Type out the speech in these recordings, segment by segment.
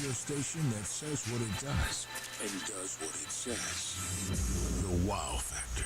radio station that says what it does and does what it says. The wow factor.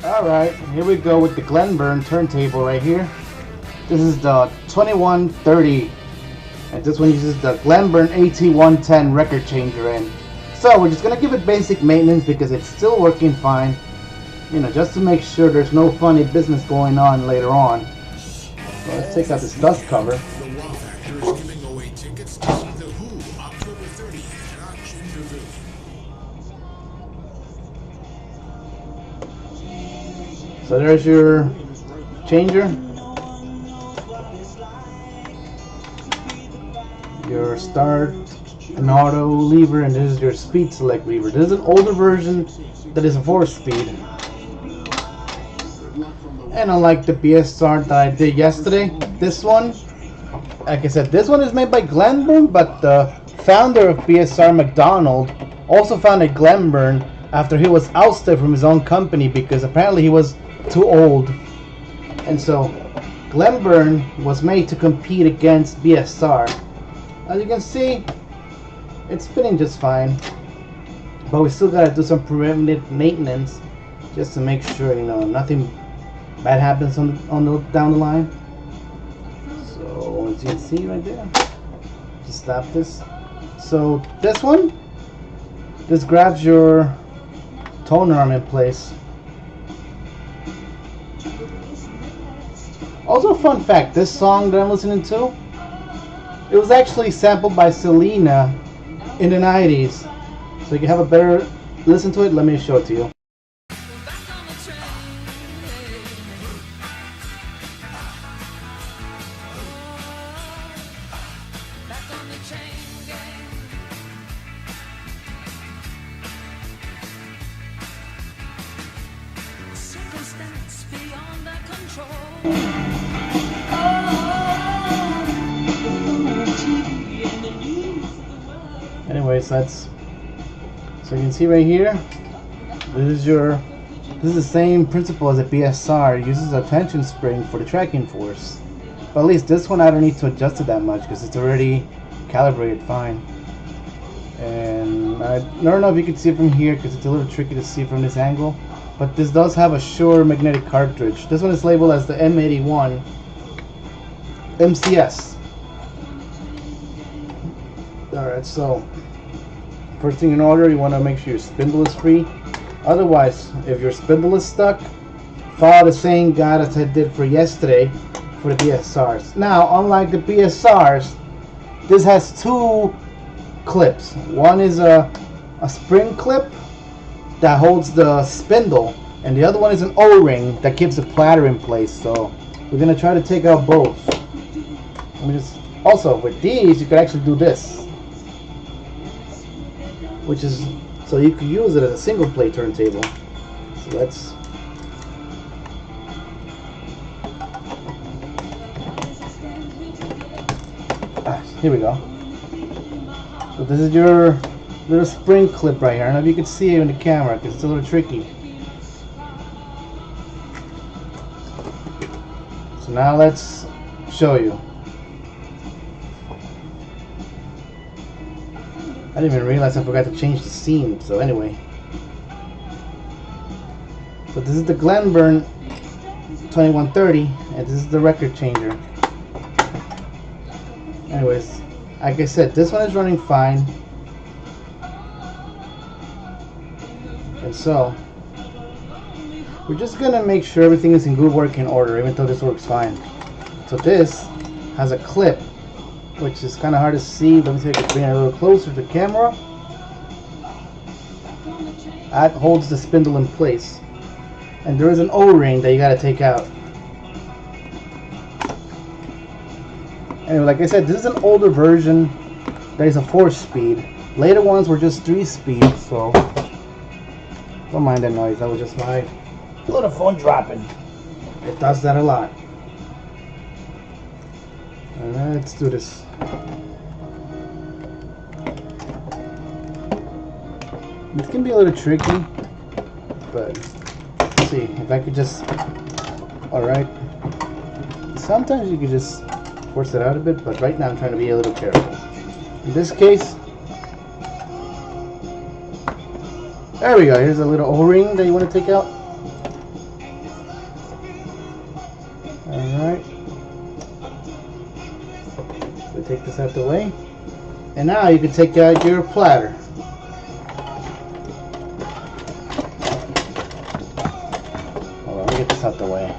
Alright, here we go with the Glenburn turntable right here. This is the 2130, and this one uses the Glenburn AT110 record changer in. So we're just going to give it basic maintenance because it's still working fine, you know, just to make sure there's no funny business going on later on. So let's take out this dust cover. The wow factor is giving away tickets to see The Who October 30th at Gingerville. So there's your changer, your start and auto lever, and this is your speed select lever. This is an older version that is a 4-speed. And unlike the BSR that I did yesterday, this one, like I said, this one is made by Glenburn, but the founder of BSR, McDonald, also founded Glenburn after he was ousted from his own company because apparently he was too old. And so Glenburn was made to compete against BSR. As you can see, it's spinning just fine, but we still gotta do some preventive maintenance just to make sure, you know, nothing bad happens on the down the line. So as you can see right there, just stop this. So this one, this grabs your Tonearm in place. Also, fun fact, this song that I'm listening to, it was actually sampled by Selena in the 90s. So you can have a better listen to it. Let me show it to you. Anyways, that's, so you can see right here, this is the same principle as a BSR. It uses a tension spring for the tracking force. But at least this one I don't need to adjust it that much because it's already calibrated fine. And I don't know if you can see it from here because it's a little tricky to see from this angle. But this does have a Shure magnetic cartridge. This one is labeled as the M81 MCS. Alright, so first thing in order, you want to make sure your spindle is free. Otherwise, if your spindle is stuck, follow the same guide as I did for yesterday for the BSRs. Now, unlike the BSRs, this has two clips. One is a spring clip that holds the spindle, and the other one is an O-ring that keeps the platter in place. So we're gonna try to take out both. Let me just, also with these you could actually do this, which is so you could use it as a single play turntable. So let's here we go. So this is your little spring clip right here. I don't know if you can see it in the camera because it's a little tricky. So now let's show you. I didn't even realize I forgot to change the seam. So anyway, so this is the Glenburn 2130 and this is the record changer. Anyways, like I said, this one is running fine. And so we're just gonna make sure everything is in good working order, even though this works fine. So this has a clip, which is kind of hard to see. Let me see if I can bring it a little closer to the camera. That holds the spindle in place. And there is an O-ring that you gotta take out. Anyway, like I said, this is an older version that is a 4-speed. Later ones were just 3-speed, so don't mind that noise. That was just my little phone dropping. It does that a lot. Alright, let's do this. This can be a little tricky, but let's see if I could just. Alright. Sometimes you could just force it out a bit, but right now I'm trying to be a little careful. In this case, there we go. Here's a little O-ring that you want to take out. Alright. So take this out the way. And now you can take out your platter. Hold on, let me get this out the way.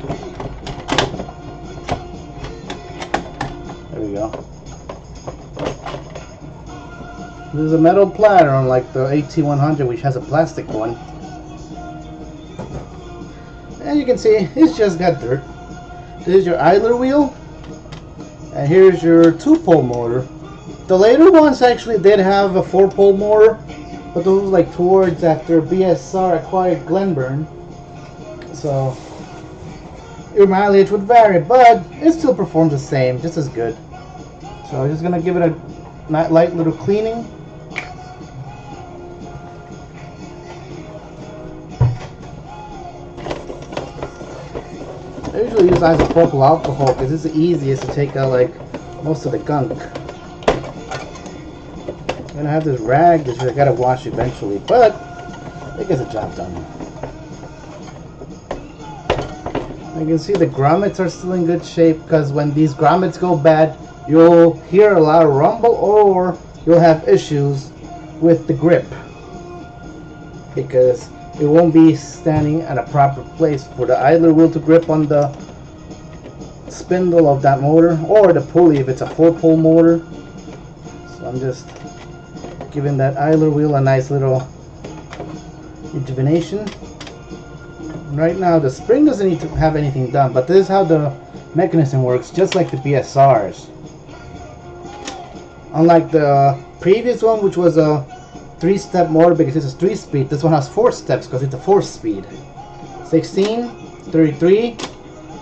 There we go. This is a metal platter, unlike the AT100, which has a plastic one. And you can see it's just got dirt. This is your idler wheel, and here's your 2-pole motor. The later ones actually did have a 4-pole motor, but those was like towards after BSR acquired Glenburn. So your mileage would vary, but it still performs the same, just as good. So I'm just gonna give it a light little cleaning. I usually use isopropyl alcohol because it's the easiest to take out like most of the gunk. I'm gonna have this rag that I gotta wash eventually, but it gets the job done. You can see the grommets are still in good shape, because when these grommets go bad, you'll hear a lot of rumble, or you'll have issues with the grip, because it won't be standing at a proper place for the idler wheel to grip on the spindle of that motor, or the pulley if it's a 4-pole motor. So I'm just giving that idler wheel a nice little rejuvenation. Right now the spring doesn't need to have anything done, but this is how the mechanism works, just like the BSRs. Unlike the previous one, which was a 3-step motor because it's a 3-speed, this one has 4 steps because it's a 4-speed. 16, 33,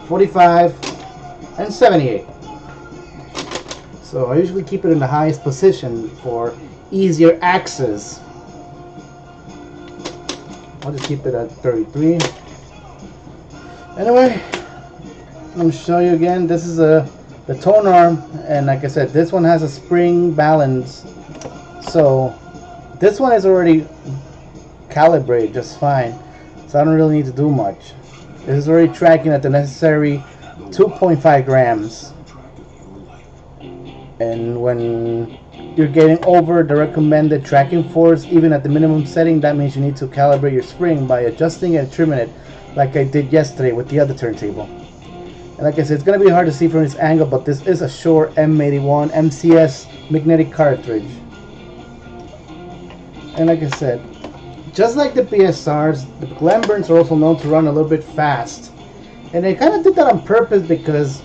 45, and 78. So I usually keep it in the highest position for easier access. I'll just keep it at 33. Anyway, I'm going to show you again. This is a the Tonearm, and like I said, this one has a spring balance, so this one is already calibrated just fine, so I don't really need to do much. This is already tracking at the necessary 2.5 grams, and when you're getting over the recommended tracking force, even at the minimum setting, that means you need to calibrate your spring by adjusting and trimming it like I did yesterday with the other turntable. And like I said, it's going to be hard to see from this angle, but this is a Shure M81 MCS magnetic cartridge. And like I said, just like the BSRs, the Glenburns are also known to run a little bit fast. And they kind of did that on purpose because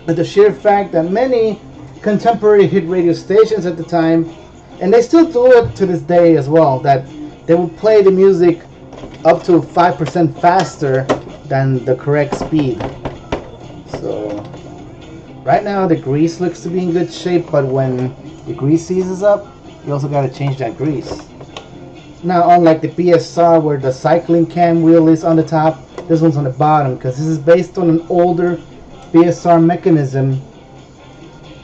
of the sheer fact that many contemporary hit radio stations at the time, and they still do it to this day as well, that they will play the music up to 5% faster than the correct speed. So right now the grease looks to be in good shape, but when the grease seizes up, you also got to change that grease. Now, unlike the BSR where the cycling cam wheel is on the top, this one's on the bottom because this is based on an older BSR mechanism.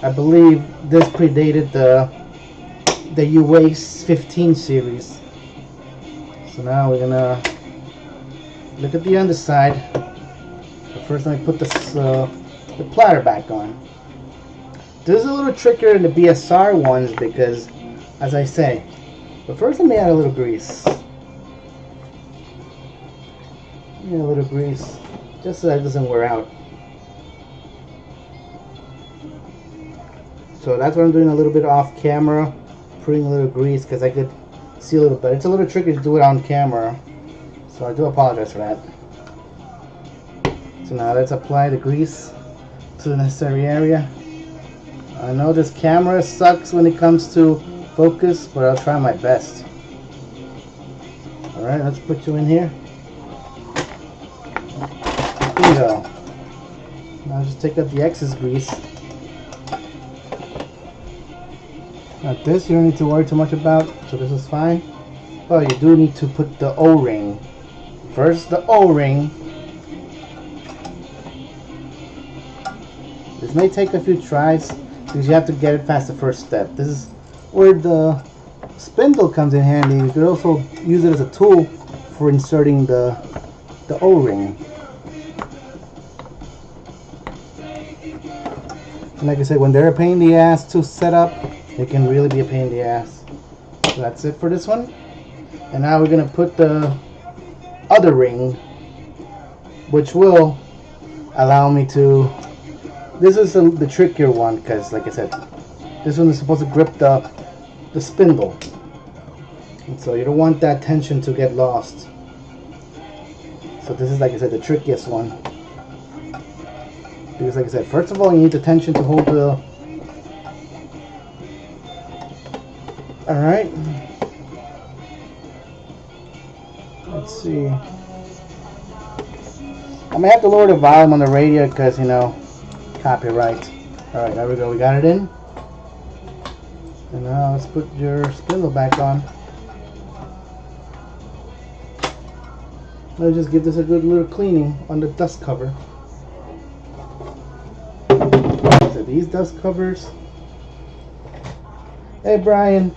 I believe this predated the UACE 15 series. So now we're gonna look at the underside. But first, let me put this the platter back on. This is a little trickier than the BSR ones because, as I say, but first let me add a little grease. A little grease, just so that it doesn't wear out. So that's what I'm doing a little bit off camera, putting a little grease because I could see a little better. It's a little tricky to do it on camera, so I do apologize for that. So now let's apply the grease to the necessary area. I know this camera sucks when it comes to focus, but I'll try my best. Alright, let's put you in here. There you go. Now just take out the excess grease. Now this you don't need to worry too much about, so this is fine. But you do need to put the O-ring. First the O-ring. This may take a few tries because you have to get it past the first step. This is where the spindle comes in handy. You could also use it as a tool for inserting the O-ring. And like I said, when they're a pain in the ass to set up, it can really be a pain in the ass. So that's it for this one. And now we're going to put the other ring, which will allow me to... This is the trickier one because, like I said, this one is supposed to grip the spindle. And so you don't want that tension to get lost. So this is, like I said, the trickiest one. Because like I said, first of all, you need the tension to hold the... Alright. Let's see. I may have to lower the volume on the radio because, you know, copyright. Alright, there we go. We got it in. And now let's put your spindle back on. Let's just give this a good little cleaning on the dust cover. So these dust covers. Hey Brian.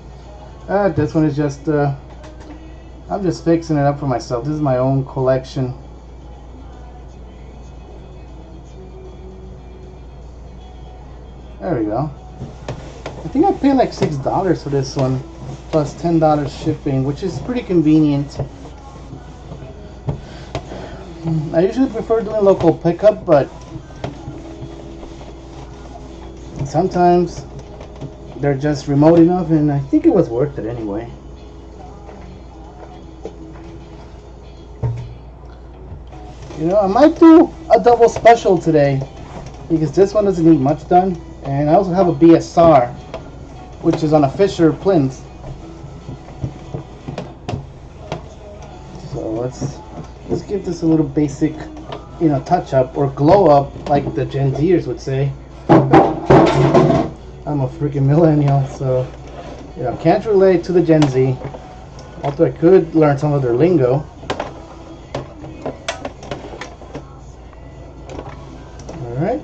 This one is just, I'm just fixing it up for myself. This is my own collection. There we go. I think I paid like $6 for this one, plus $10 shipping, which is pretty convenient. I usually prefer doing local pickup, but sometimes they're just remote enough, and I think it was worth it anyway. You know, I might do a double special today because this one doesn't need much done, and I also have a BSR, which is on a Fisher plinth. So let's give this a little basic, you know, touch up or glow up, like the Gen Zers would say. I'm a freaking millennial, so you know, can't relate to the Gen Z. Although I could learn some of their lingo. Alright.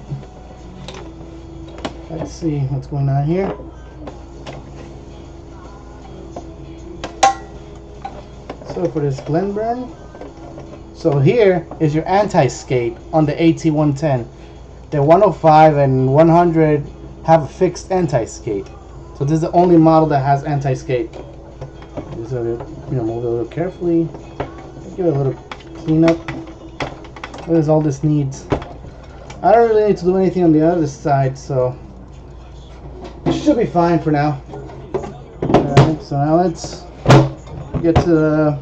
see what's going on here. So for this Glenburn, so here is your anti-skate on the AT110. The 105 and 100 have a fixed anti-skate. So this is the only model that has anti-skate. Just move it a little carefully. Give it a little cleanup. What is all this needs? I don't really need to do anything on the other side, so it should be fine for now. Alright, so now let's get to the...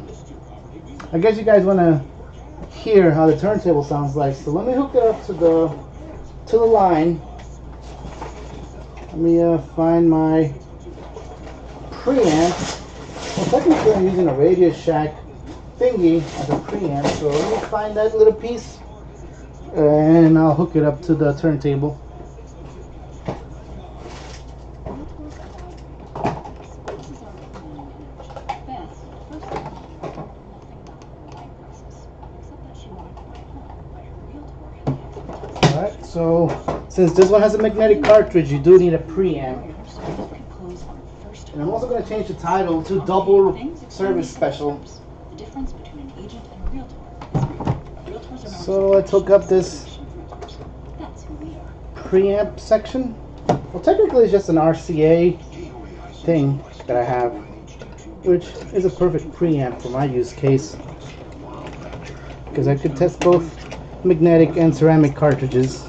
I guess you guys want to hear how the turntable sounds like, so let me hook it up to the line. Let me find my preamp. Well, technically I'm using a Radio Shack thingy as a preamp, so let me find that little piece and I'll hook it up to the turntable. Alright, so since this one has a magnetic cartridge, you do need a preamp. And I'm also going to change the title to Double Service Special. So let's hook up this preamp section. Well, technically it's just an RCA thing that I have, which is a perfect preamp for my use case, because I could test both magnetic and ceramic cartridges.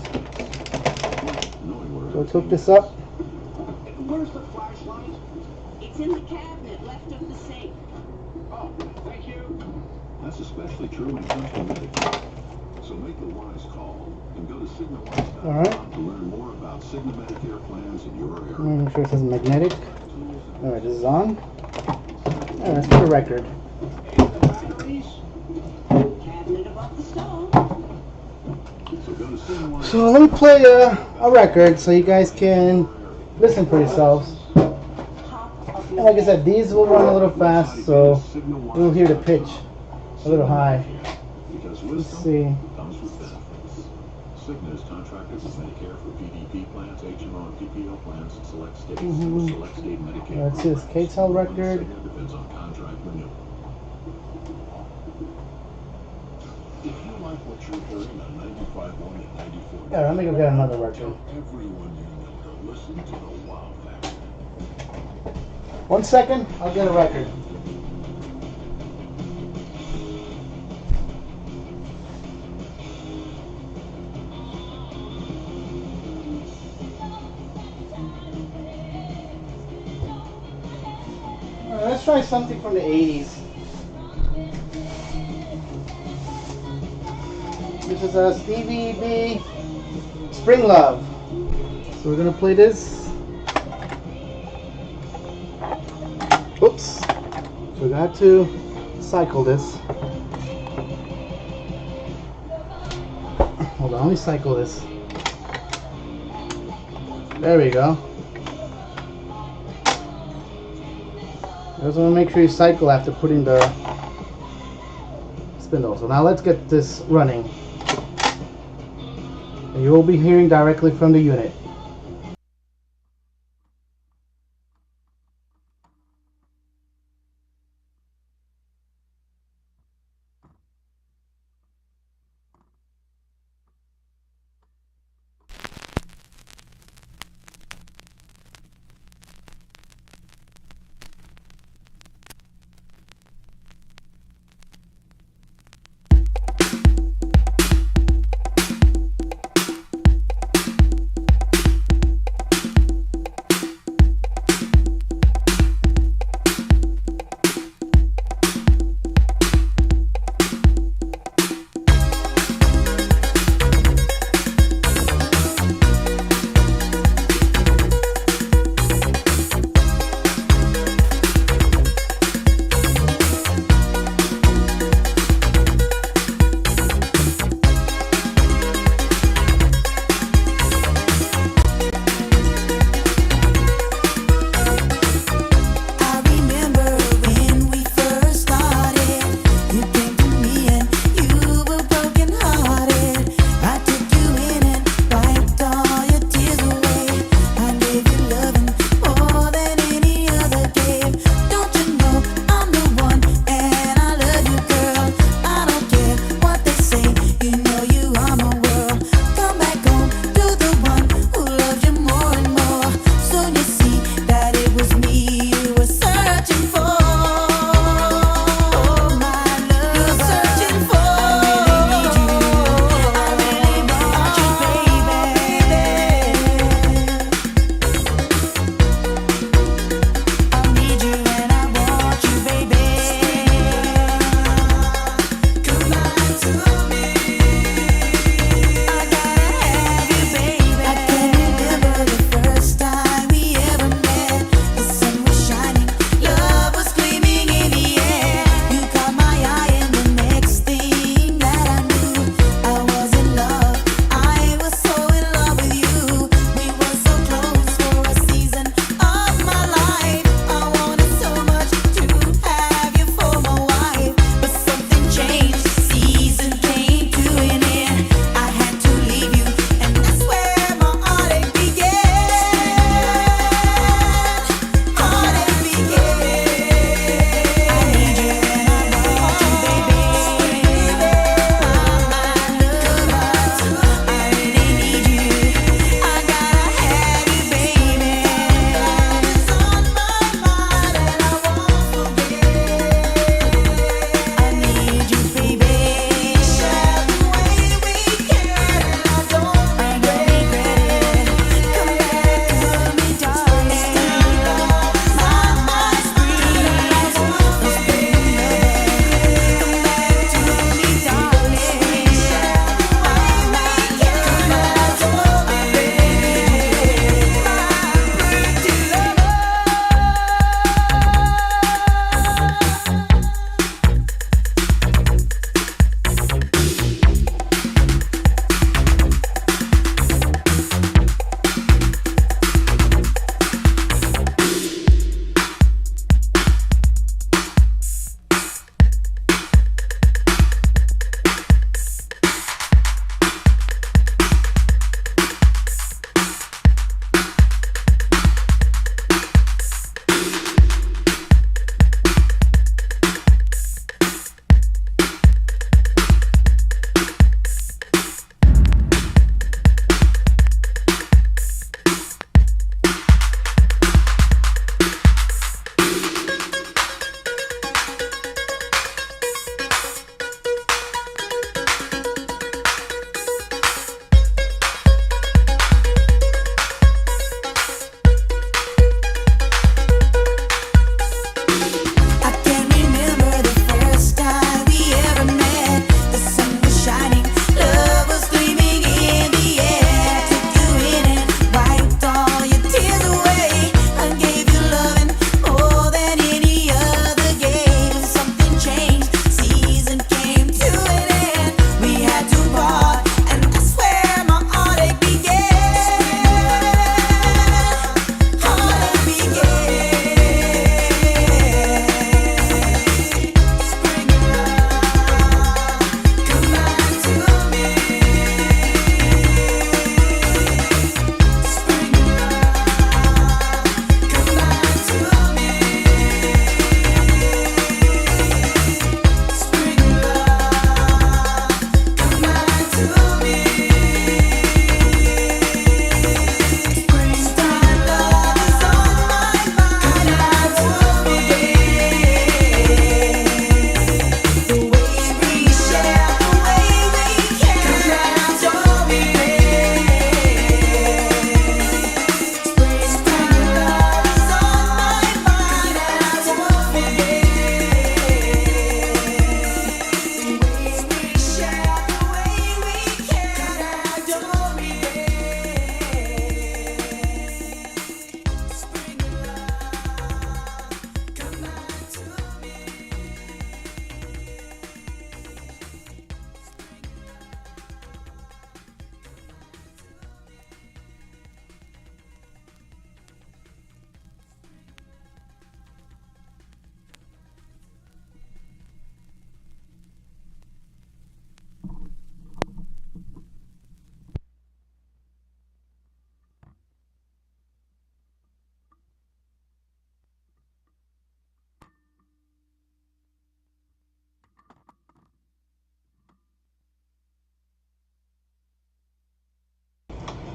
So let's hook this up. Where's the flashlight? It's in the cabinet left of the safe. Oh, thank you. That's especially true when it comes to Medicare. So make the wise call and go to SignaWise.com to learn more about Cigna Medicare plans in your area. Make sure it says magnetic. Alright, this is on. Alright, let's put a record. Cabinet above the stove. So go to SignaWise. So let me play a record so you guys can listen for yourselves. And like I said, these will run a little fast, so you'll hear the pitch a little high. Let's see. Comes with benefits. Cigna is contracted with Medicare for PDP plans, HMO, and PPO plans in select states. Select state Medicaid. Let's see this KTEL record. Cigna depends on contract renewal. If you like what you're hearing on 95.1 and 94. Yeah, let me go get another record. Tell everyone you know to listen to the Wow Factor. 1 second, I'll get a record. Let's try something from the 80s. This is a Stevie B Spring Love. So we're gonna play this. Oops. So we got to cycle this. Hold on, let me cycle this. There we go. You also want to make sure you cycle after putting the spindle. So now let's get this running. And you will be hearing directly from the unit.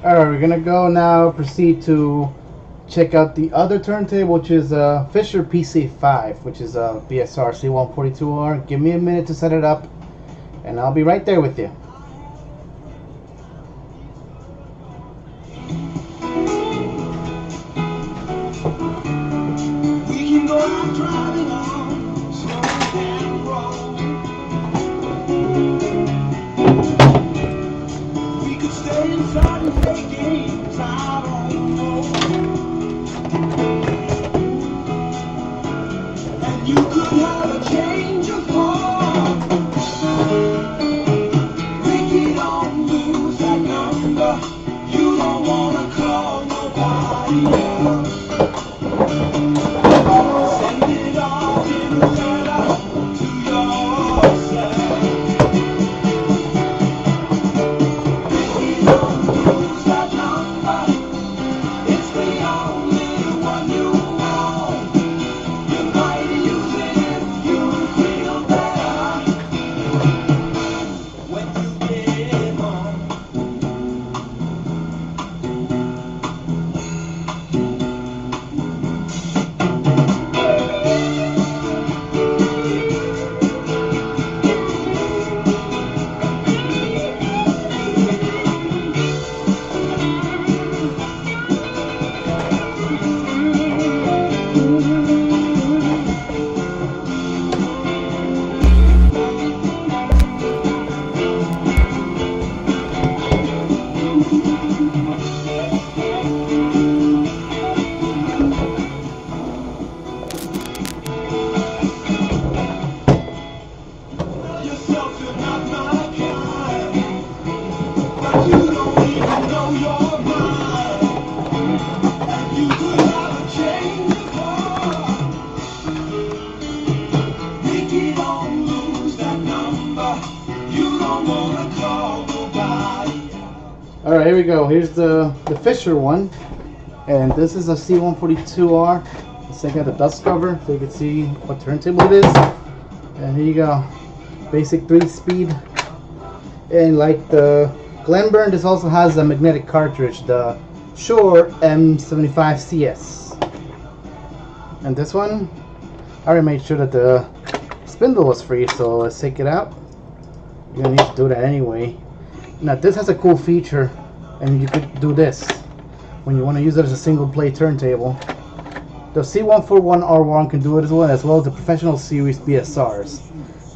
Alright, we're gonna go now proceed to check out the other turntable, which is a Fisher PC5, which is a BSR C-142R. Give me a minute to set it up, and I'll be right there with you. We can go out driving on Snowdown Road. We could stay inside and play games out on the road. And you could have a change of heart. Ricky, don't lose that number. You don't wanna call nobody else. Send it all in a letter to yourself. Ricky, don't lose that number. It's the only one you want. You might use it if you feel better when you get home. Yourself, you're not my kind, but you don't even know your mind. And you could have a change of heart. Ricky, don't lose that number. You don't wanna call nobody else. Alright, here we go. Here's the Fisher one. And this is a C-142R. Let's take out the dust cover so you can see what turntable it is. And here you go. Basic 3-speed. And like the Glenburn, this also has a magnetic cartridge, the Shure M75CS. And this one, I already made sure that the spindle was free, so let's take it out. You're gonna need to do that anyway. Now this has a cool feature, and you could do this when you want to use it as a single play turntable. The C-141R1 can do it as well as the Professional Series BSRs.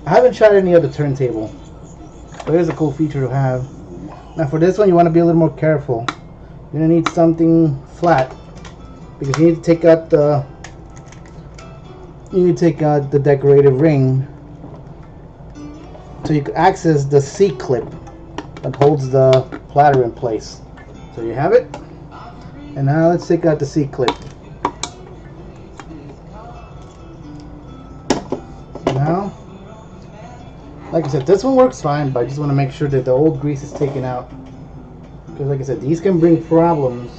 I haven't tried any other turntable, but it is a cool feature to have. Now for this one, you want to be a little more careful. You're gonna need something flat because you need to take out the decorative ring so you can access the C-clip that holds the platter in place. So you have it, and now let's take out the C-clip. Now, like I said, this one works fine, but I just want to make sure that the old grease is taken out, because like I said, these can bring problems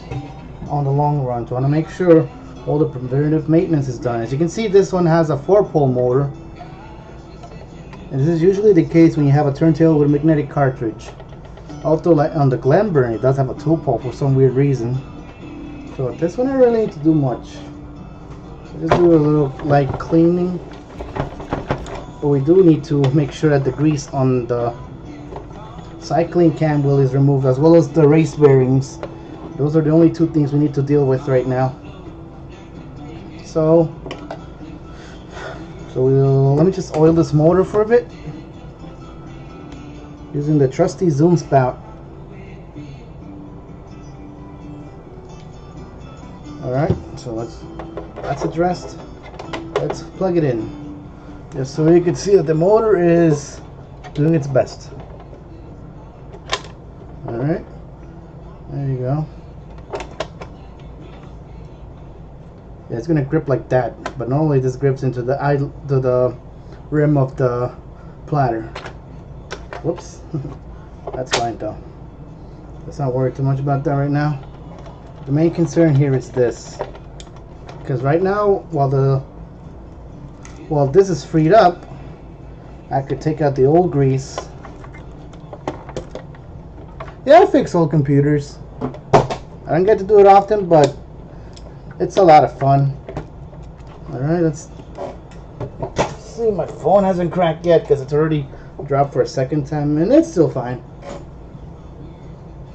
on the long run. So I want to make sure all the preventative maintenance is done. As you can see, this one has a 4-pole motor, and this is usually the case when you have a turntable with a magnetic cartridge. Although like on the Glenburn, it does have a 2-pole for some weird reason. So this one I really need to do much. Just do a little light cleaning. But we do need to make sure that the grease on the cycling cam wheel is removed, as well as the race bearings. Those are the only two things we need to deal with right now. So let me just oil this motor for a bit using the trusty zoom spout. Alright, so that's addressed. Let's plug it in. Just so you can see that the motor is doing its best. Alright, there you go. Yeah, it's gonna grip like that, but normally this grips into the rim of the platter. Whoops. That's fine though. Let's not worry too much about that right now. The main concern here is this, because right now, while this is freed up, I could take out the old grease. Yeah, I fix old computers. I don't get to do it often, but it's a lot of fun. Alright, let's see. My phone hasn't cracked yet because it's already dropped for a second time, and it's still fine.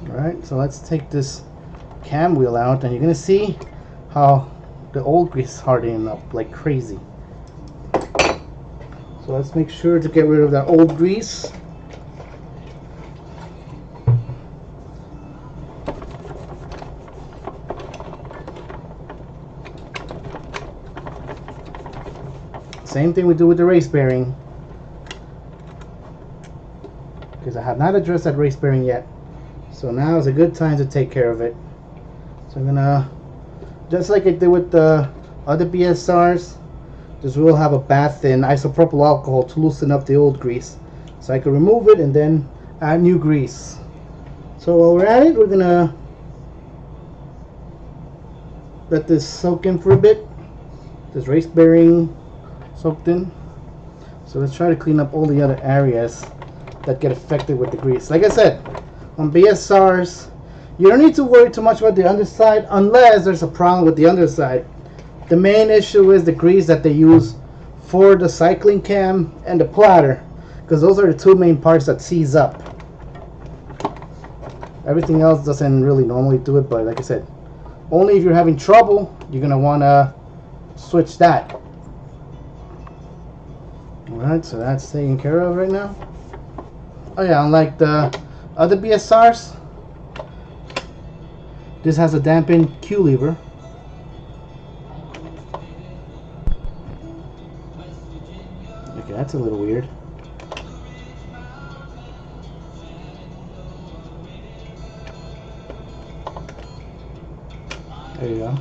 Alright, so let's take this cam wheel out, and you're going to see how the old grease is hardening up like crazy. So let's make sure to get rid of that old grease. Same thing we do with the race bearing, because I have not addressed that race bearing yet. So now is a good time to take care of it. So I'm gonna, just like I did with the other BSRs, just will have a bath in isopropyl alcohol to loosen up the old grease, so I can remove it and then add new grease. So while we're at it, we're gonna let this soak in for a bit. This race bearing soaked in. So let's try to clean up all the other areas that get affected with the grease. Like I said, on BSRs, you don't need to worry too much about the underside unless there's a problem with the underside. The main issue is the grease that they use for the cycling cam and the platter, because those are the two main parts that seize up. Everything else doesn't really normally do it, but like I said, only if you're having trouble, you're going to want to switch that. Alright, so that's taken care of right now. Oh yeah, unlike the other BSRs, this has a dampened Q lever. Okay, that's a little weird. There you go.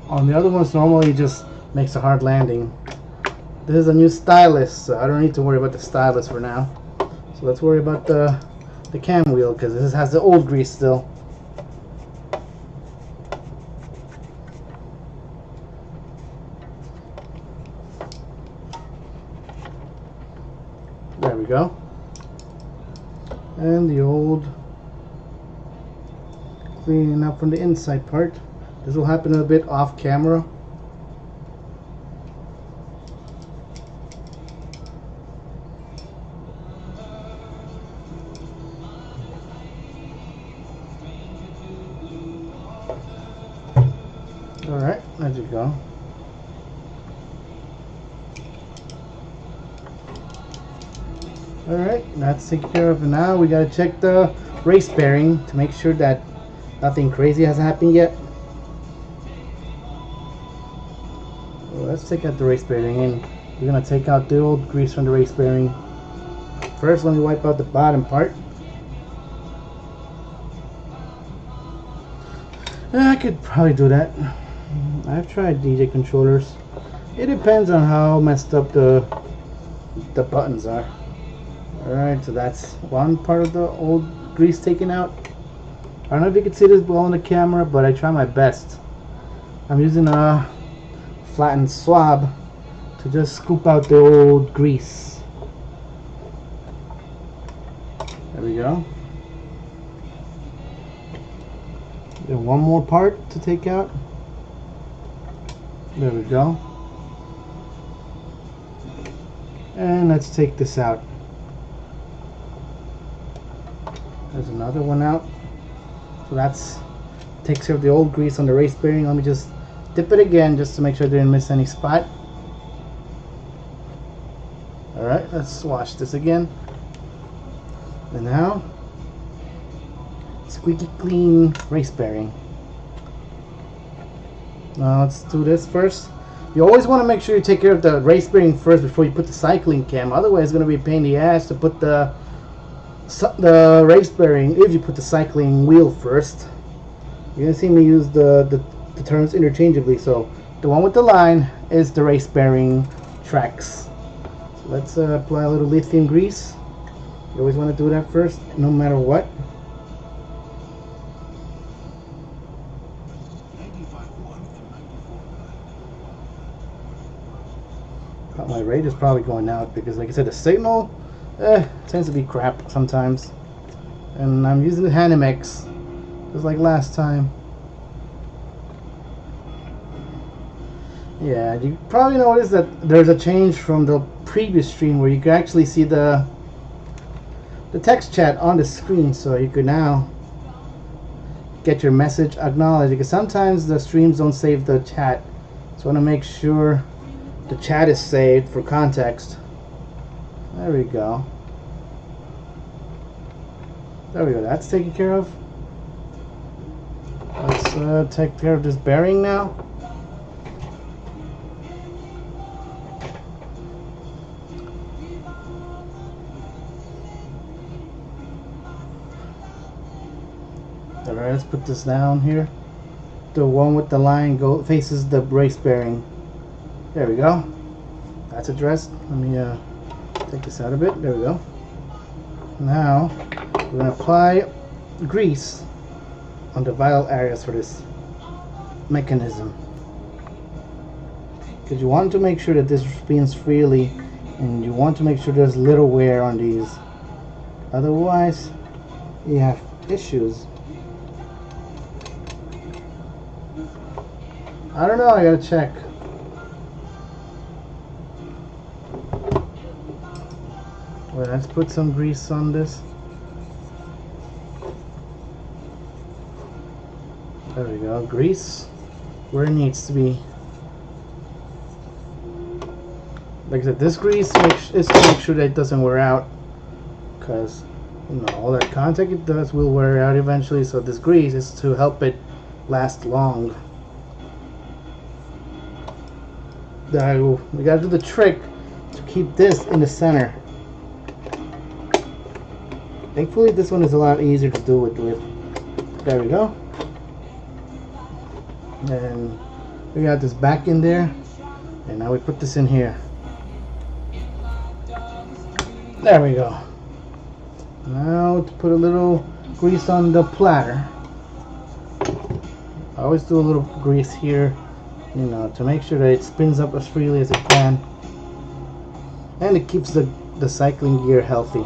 On the other ones, normally just makes a hard landing. This is a new stylus, so I don't need to worry about the stylus for now. So let's worry about the cam wheel, because this has the old grease still. There we go. And the old cleaning up from the inside part. This will happen a bit off camera. Alright, there you go. Alright, that's taken care of. Now we gotta check the race bearing to make sure that nothing crazy has happened yet. Well, let's take out the race bearing, and we're gonna take out the old grease from the race bearing. First, let me wipe out the bottom part. I could probably do that. I've tried DJ controllers. It depends on how messed up the buttons are. Alright, so that's one part of the old grease taken out. I don't know if you can see this well on the camera, but I try my best. I'm using a flattened swab to just scoop out the old grease. There we go. Then one more part to take out. There we go. And let's take this out. There's another one out. So that's takes care of the old grease on the race bearing. Let me just dip it again just to make sure I didn't miss any spot. Alright, let's wash this again. And now, squeaky clean race bearing. Now let's do this first. You always want to make sure you take care of the race bearing first before you put the cycling cam. Otherwise it's going to be a pain in the ass to put the race bearing if you put the cycling wheel first. You're going to see me use the terms interchangeably. So the one with the line is the race bearing tracks. So let's apply a little lithium grease. You always want to do that first, no matter what. My rate is probably going out because, like I said, the signal tends to be crap sometimes. And I'm using the Hanimex just like last time. Yeah, you probably noticed that there's a change from the previous stream where you could actually see the text chat on the screen, so you could now get your message acknowledged, because sometimes the streams don't save the chat, so I want to make sure the chat is saved for context. There we go. There we go, that's taken care of. Let's take care of this bearing now. Alright, let's put this down here. The one with the line faces the brace bearing. There we go. That's addressed. Let me take this out a bit. There we go. Now we're going to apply grease on the vital areas for this mechanism, because you want to make sure that this spins freely, and you want to make sure there's little wear on these, otherwise you have issues. I don't know, I gotta check. Well, let's put some grease on this. There we go, grease where it needs to be. Like I said, this grease is to make sure that it doesn't wear out, because you know, all that contact it does will wear out eventually, so this grease is to help it last long. We gotta do the trick to keep this in the center. Thankfully this one is a lot easier to do it with. There we go. And we got this back in there, and now we put this in here. There we go. Now to put a little grease on the platter. I always do a little grease here, you know, to make sure that it spins up as freely as it can, and it keeps the cycling gear healthy.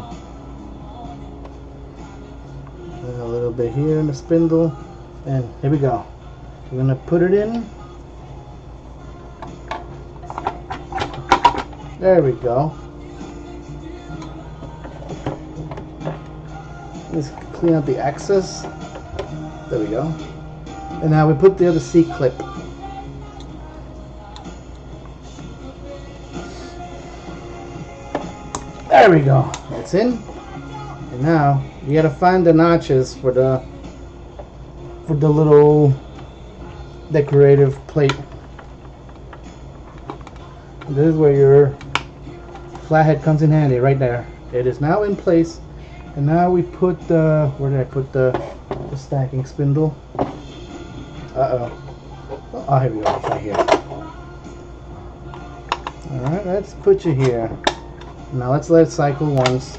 And a little bit here in the spindle, and here we go. We're gonna put it in. There we go. Let's clean up the excess. There we go. And now we put the other C-clip. There we go. It's in. And now you gotta find the notches for the little decorative plate. And this is where your flathead comes in handy, right there. It is now in place. And now we put the, where did I put the stacking spindle? Oh, here we go, it's right here. Alright, let's put you here. Now let's let it cycle once.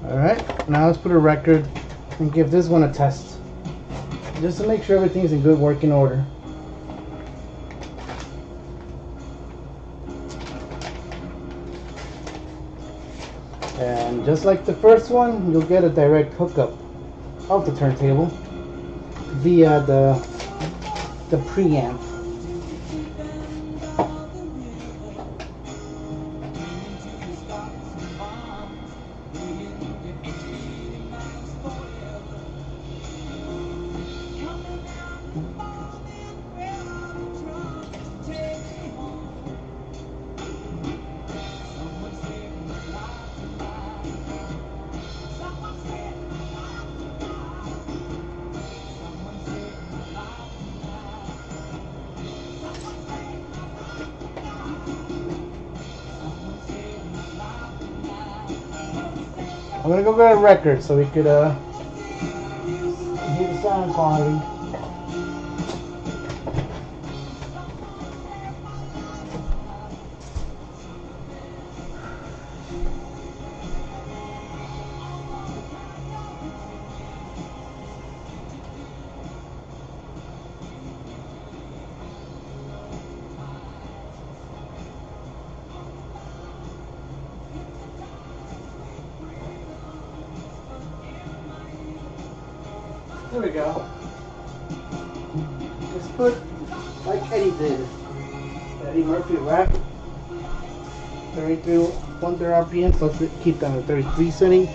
Alright, now let's put a record and give this one a test, just to make sure everything's in good working order. And just like the first one, you'll get a direct hookup of the turntable via the preamp. I'm gonna go get a record so we could hear the sound quality. There we go. Just put like Eddie did. Eddie Murphy rap. 32 100 RPM. So let's keep that at 33 setting.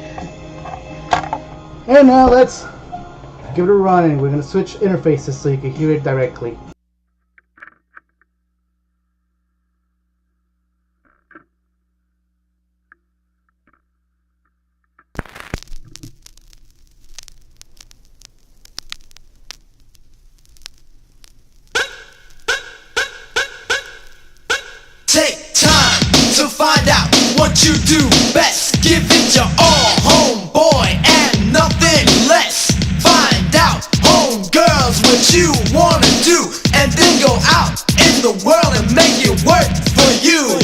And now let's give it a run, and we're gonna switch interfaces so you can hear it directly. Take time to find out what you do best. Give it your all, homeboy, and nothing less. Find out, homegirls, what you wanna do, and then go out in the world and make it work for you.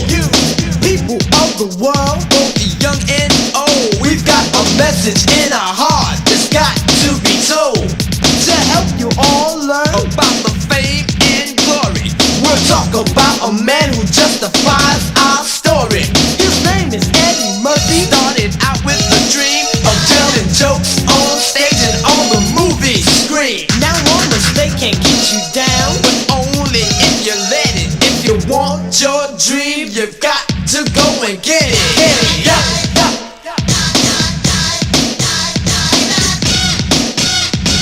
People of the world, both young and old, we've got a message in our heart that's got to be told. To help you all learn about the fame and glory, we'll talk about a man who justifies our story. His name is Eddie Murphy. Started out with the dream of telling jokes on stage and on the movie screen. Now on the stage can't get you down, but only if you let it. If you want your dream, you've got to go and get it. Yeah.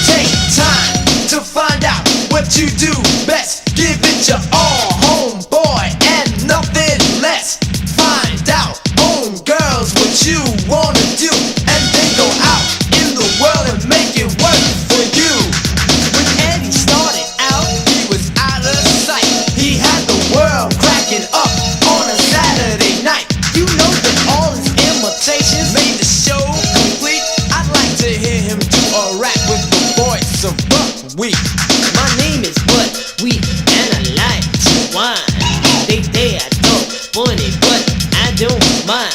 Take time to find out what you do best. Give it your all, homeboy, and nothing less. Find out, homegirls, what you wanna do, and then go out in the world and make it work for you. When Eddie started out, he was out of sight. He had the world cracking up on a Saturday night. You know that all his imitations made the show complete. I'd like to hear him do a rap with the voice of Buckwheat. My name is Buckwheat, and I like to whine. They are dope, funny, but I don't mind.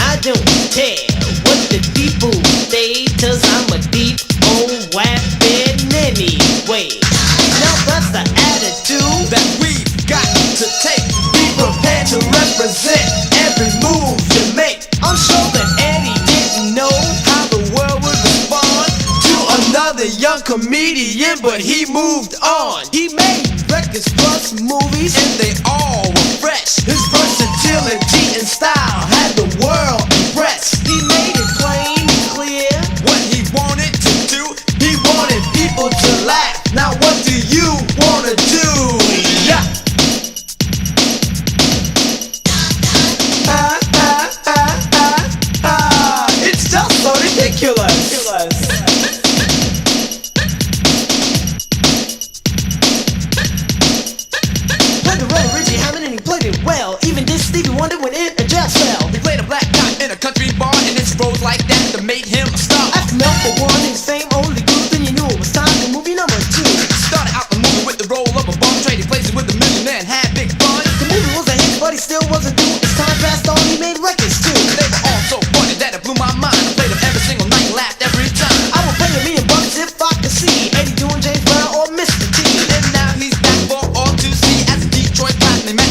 I don't care what the people say, 'cause I'm a deep old weapon anyway. Now that's the attitude that we've got to take. Be prepared to represent every move you make. I'm sure that Eddie didn't know how the world would respond to another young comedian, but he moved on. He made records plus movies, and they all were fresh. His versatility and style had the world impressed. He made it plain and clear what he wanted to do. He wanted people to laugh. Now what do you wanna do? Yeah. It's just so ridiculous. Played the role of Richie Hammond and he played it well. Even this Stevie Wonder went in a jail cell. He played a black guy in a country bar, and it's roles like that that made him a star. After Mel for one, his fame only grew, then you knew it was time for movie number 2. Started out the movie with the role of a bomb, traded places with a millionaire and had big fun. The movie was a hit, but he still wasn't due. As time passed on, he made records too. They were all so funny that it blew my mind. I played them every single night, laughed every time. I would pay $1 million if I could see Eddie doing James Brown or Mr. T. And now he's back for all to see as a Detroit platinum man.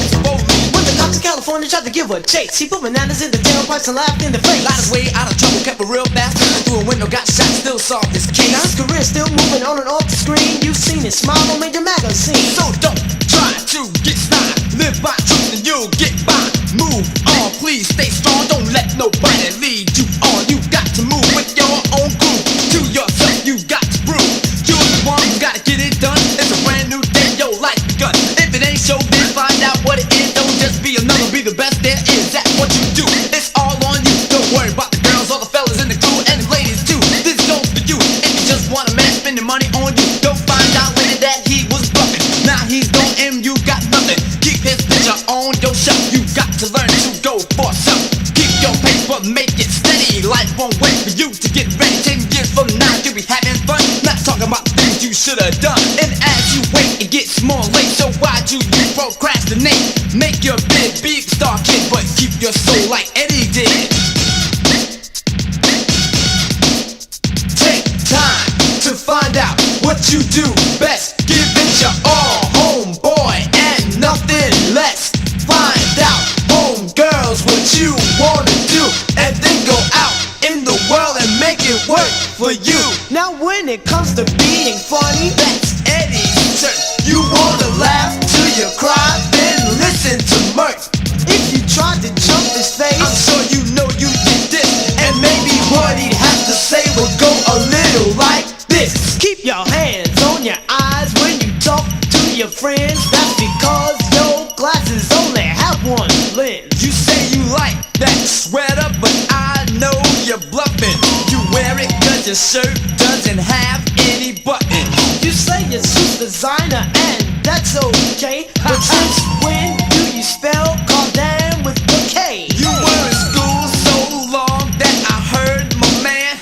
When the cops in California tried to give her a chase, he put bananas in the tailpipes and laughed in the face. Lied his way out of trouble, kept it real fast. Through a window, got shot, still solved his case. Now his career still moving on and off the screen. You've seen his smile on Major Magazine. So don't try to get snide. Live by truth and you'll get by. Move on, please stay strong. Don't let nobody lead you on. You got to move with your own groove. To yourself, you got to prove you're the one who gotta get it done. It's a brand new day, your life begun. If it ain't show, then find out what it is. Don't just be another, be the best there is. That's what you do. It's all on you. Don't worry about the girls, all the fellas in the crew, and the ladies too. This goes for you. If you just want a man spending money on you, don't find out later that he was bluffing. Now he's gone and you got nothing. Keep his picture on your shelf. You got to learn to go for self. Keep your pace, but make it steady. Life won't wait for you to get ready. 10 years from now, you'll be having fun. Not talking about the things you should have done. And as you wait, it gets more late. So why do you procrastinate? Make your big star kid, but keep your soul like Eddie did. Take time to find out what you do best. Give it your all, homeboy, and nothing less. Find out, homegirls, what you wanna do, and then go out in the world and make it work for you. Now when it comes your friends, that's because your glasses only have one lens. You say you like that sweater, but I know you're bluffing. You wear it cause your shirt doesn't have any buttons. You say your suit's designer and that's okay, but since when do you spell Cardin with the K? You were in school so long that I heard my man,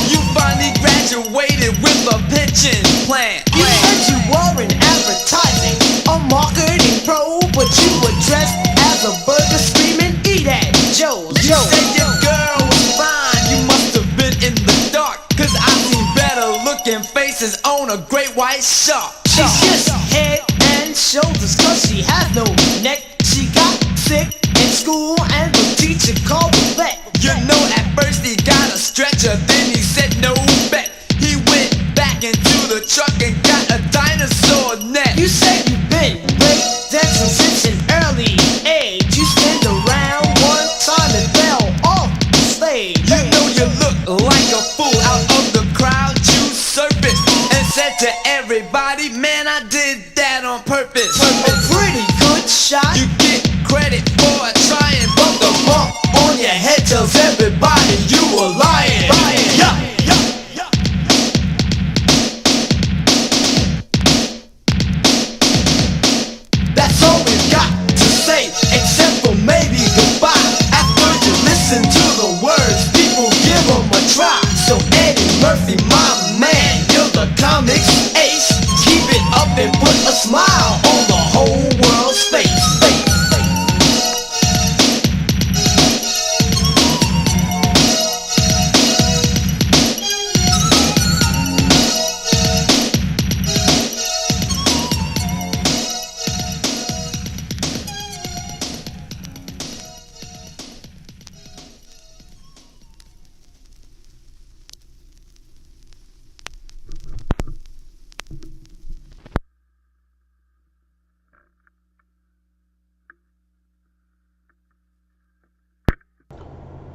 you finally graduated with a pension plan. You said you were in advertising, a marketing pro, but you were dressed as a burger screaming, eat at Joe's. You said your girl was fine, you must have been in the dark, cause I seen better looking faces on a great white shark. She's just head and shoulders cause she has no neck. She got sick in school and the teacher called the vet. You know at first he got a stretcher, then he said no bet. He went back into the truck and got a dinosaur net. You said you've been break dancing since an early age. You stand around one time and fell off the stage. You know you look like a fool out of the crowd. You surfaced and said to everybody, man, I did that on purpose. A pretty good shot. You get credit for trying, but the bump on your head tells everybody you were lying. Yeah. That's all we've got to say, except for maybe goodbye. After you listen to the words, people give them a try. So Eddie Murphy, my man, you're the comics ace. Keep it up and put a smile on the whole world's face.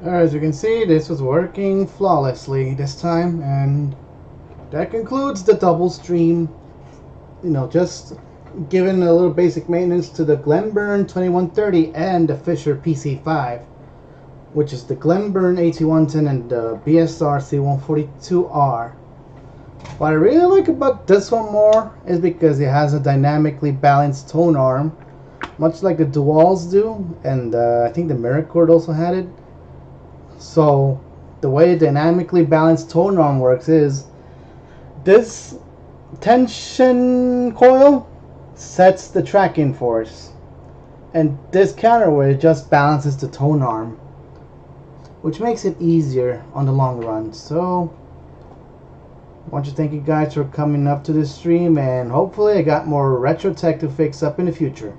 As you can see, this was working flawlessly this time, and that concludes the double stream. You know, just giving a little basic maintenance to the Glenburn 2130 and the Fisher PC5, which is the Glenburn AT110 and the BSR C-142R. What I really like about this one more is because it has a dynamically balanced tone arm, much like the Duals do, and I think the Miracord also had it. So the way a dynamically balanced tone arm works is this tension coil sets the tracking force, and this counterweight just balances the tone arm, which makes it easier on the long run. So I want to thank you guys for coming up to this stream, and hopefully I got more retro tech to fix up in the future.